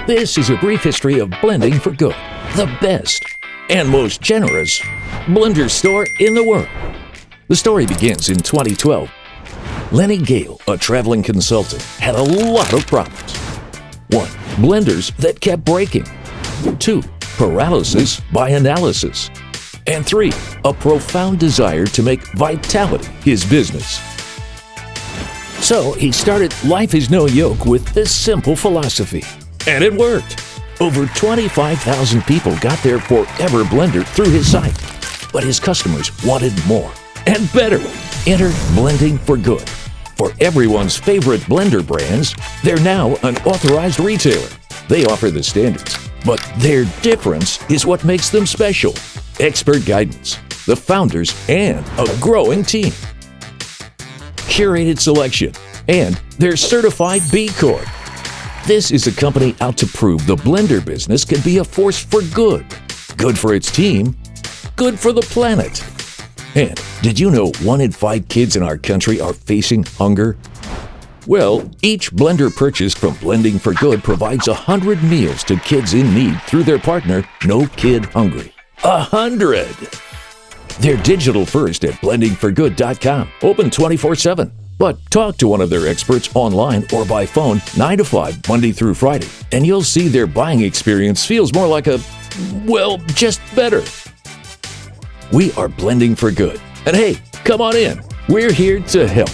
This is a brief history of blending for good, the best and most generous blender store in the world. The story begins in 2012. Lenny Gale, a traveling consultant, had a lot of problems. 1. Blenders that kept breaking. 2. Paralysis by analysis. And 3. A profound desire to make vitality his business. So he started Life is No Yoke with this simple philosophy. And it worked. Over 25,000 people got their forever blender through his site. But his customers wanted more and better. Enter Blending for Good. For everyone's favorite blender brands, they're now an authorized retailer. They offer the standards, but their difference is what makes them special. Expert guidance, the founders, and a growing team. Curated selection, and they're certified B-Corp. This is a company out to prove the blender business can be a force for good. Good for its team, good for the planet. And did you know 1 in 5 kids in our country are facing hunger? Well, each blender purchased from Blending for Good provides 100 meals to kids in need through their partner, No Kid Hungry. 100! They're digital first at blendingforgood.com, open 24/7. But talk to one of their experts online or by phone 9 to 5, Monday through Friday, and you'll see their buying experience feels more like just better. We are Blending for Good. And hey, come on in. We're here to help.